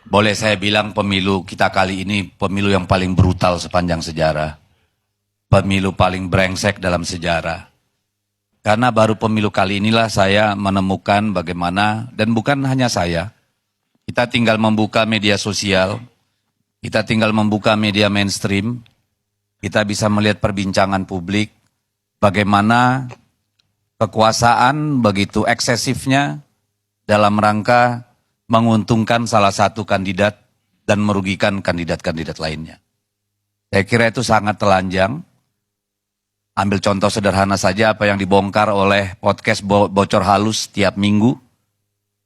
Boleh saya bilang pemilu kita kali ini pemilu yang paling brutal sepanjang sejarah. Pemilu paling brengsek dalam sejarah. Karena baru pemilu kali inilah saya menemukan bagaimana, dan bukan hanya saya, kita tinggal membuka media sosial, kita tinggal membuka media mainstream, kita bisa melihat perbincangan publik, bagaimana kekuasaan begitu eksesifnya dalam rangka menguntungkan salah satu kandidat dan merugikan kandidat-kandidat lainnya. Saya kira itu sangat telanjang. Ambil contoh sederhana saja apa yang dibongkar oleh podcast Bocor Halus tiap minggu,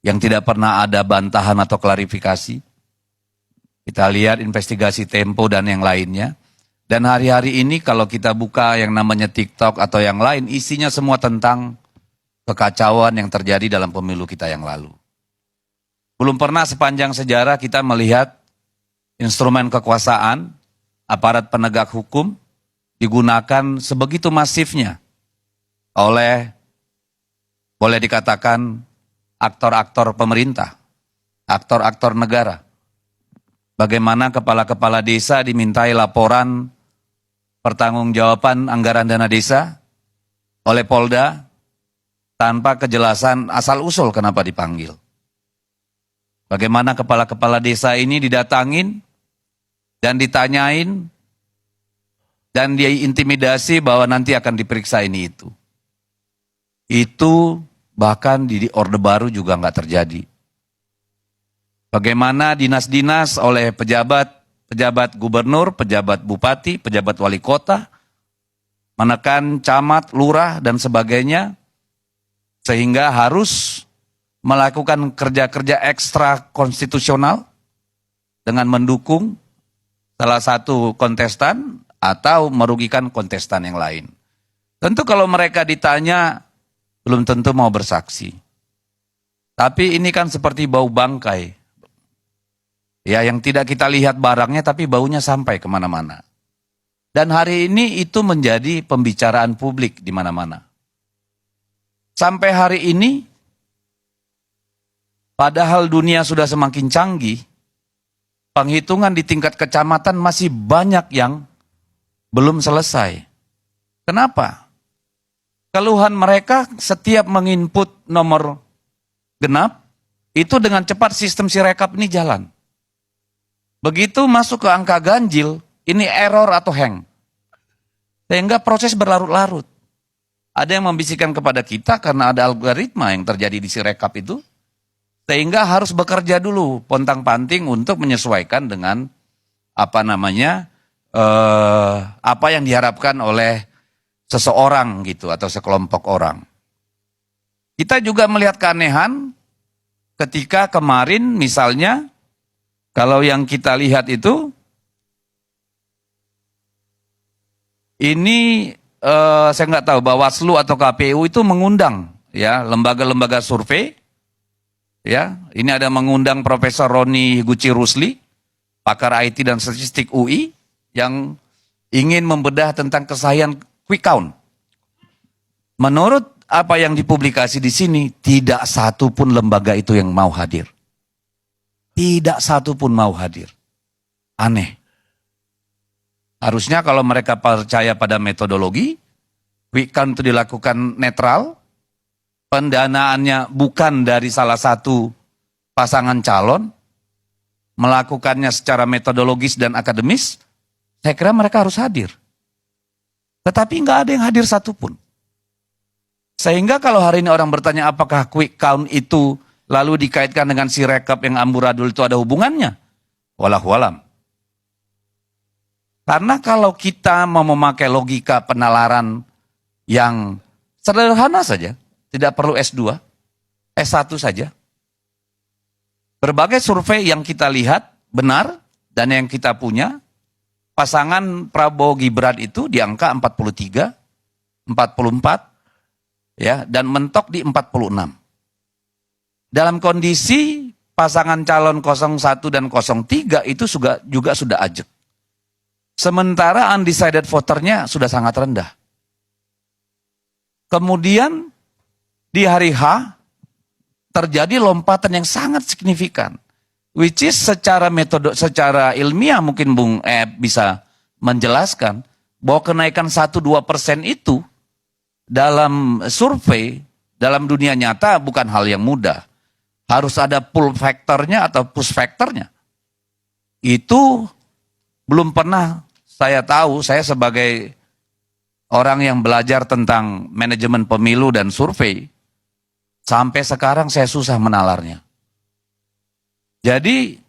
yang tidak pernah ada bantahan atau klarifikasi. Kita lihat investigasi Tempo dan yang lainnya. Dan hari-hari ini kalau kita buka yang namanya TikTok atau yang lain, isinya semua tentang kekacauan yang terjadi dalam pemilu kita yang lalu. Belum pernah sepanjang sejarah kita melihat instrumen kekuasaan, aparat penegak hukum, digunakan sebegitu masifnya oleh, boleh dikatakan, aktor-aktor pemerintah, aktor-aktor negara. Bagaimana kepala-kepala desa dimintai laporan pertanggungjawaban anggaran dana desa oleh Polda tanpa kejelasan asal-usul kenapa dipanggil. Bagaimana kepala-kepala desa ini didatangin dan ditanyain dan dia intimidasi bahwa nanti akan diperiksa ini itu. Itu bahkan di Orde Baru juga nggak terjadi. Bagaimana dinas-dinas oleh pejabat gubernur, pejabat bupati, pejabat wali kota, menekan camat, lurah, dan sebagainya, sehingga harus melakukan kerja-kerja ekstra konstitusional dengan mendukung salah satu kontestan atau merugikan kontestan yang lain. Tentu kalau mereka ditanya, belum tentu mau bersaksi. Tapi ini kan seperti bau bangkai. Ya, yang tidak kita lihat barangnya tapi baunya sampai kemana-mana. Dan hari ini itu menjadi pembicaraan publik di mana-mana. Sampai hari ini, padahal dunia sudah semakin canggih, penghitungan di tingkat kecamatan masih banyak yang belum selesai. Kenapa? Keluhan mereka setiap menginput nomor genap, itu dengan cepat sistem Sirekap ini jalan. Begitu masuk ke angka ganjil, ini error atau hang. Sehingga proses berlarut-larut. Ada yang membisikkan kepada kita karena ada algoritma yang terjadi di Sirekap itu, sehingga harus bekerja dulu pontang-panting untuk menyesuaikan dengan apa yang diharapkan oleh seseorang gitu atau sekelompok orang. Kita juga melihat keanehan ketika kemarin misalnya kalau yang kita lihat itu ini saya nggak tahu Bawaslu atau KPU itu mengundang ya lembaga-lembaga survei ya. Ini ada mengundang Profesor Roni Guci Rusli, pakar IT dan statistik UI, yang ingin membedah tentang kesahihan quick count. Menurut apa yang dipublikasi di sini, tidak satu pun lembaga itu yang mau hadir. Tidak satu pun mau hadir. Aneh. Harusnya kalau mereka percaya pada metodologi, quick count itu dilakukan netral, pendanaannya bukan dari salah satu pasangan calon, melakukannya secara metodologis dan akademis, saya kira mereka harus hadir. Tetapi nggak ada yang hadir satupun. Sehingga kalau hari ini orang bertanya apakah quick count itu lalu dikaitkan dengan Sirekap yang amburadul itu ada hubungannya? Wallahualam. Karena kalau kita mau memakai logika penalaran yang sederhana saja, tidak perlu S2, S1 saja. Berbagai survei yang kita lihat benar dan yang kita punya, pasangan Prabowo Gibran itu di angka 43, 44, ya, dan mentok di 46. Dalam kondisi pasangan calon 01 dan 03 itu juga sudah ajak. Sementara undecided voternya sudah sangat rendah. Kemudian di hari H terjadi lompatan yang sangat signifikan. Which is secara metode, secara ilmiah mungkin Bung bisa menjelaskan bahwa kenaikan 1-2% itu dalam survei, dalam dunia nyata bukan hal yang mudah. Harus ada pull factornya atau push factornya. Itu belum pernah saya tahu, saya sebagai orang yang belajar tentang manajemen pemilu dan survei, sampai sekarang saya susah menalarnya. Jadi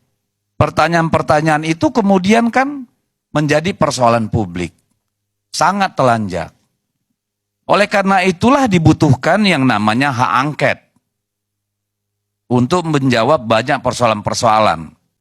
pertanyaan-pertanyaan itu kemudian kan menjadi persoalan publik. Sangat telanjang. Oleh karena itulah dibutuhkan yang namanya hak angket. Untuk menjawab banyak persoalan-persoalan.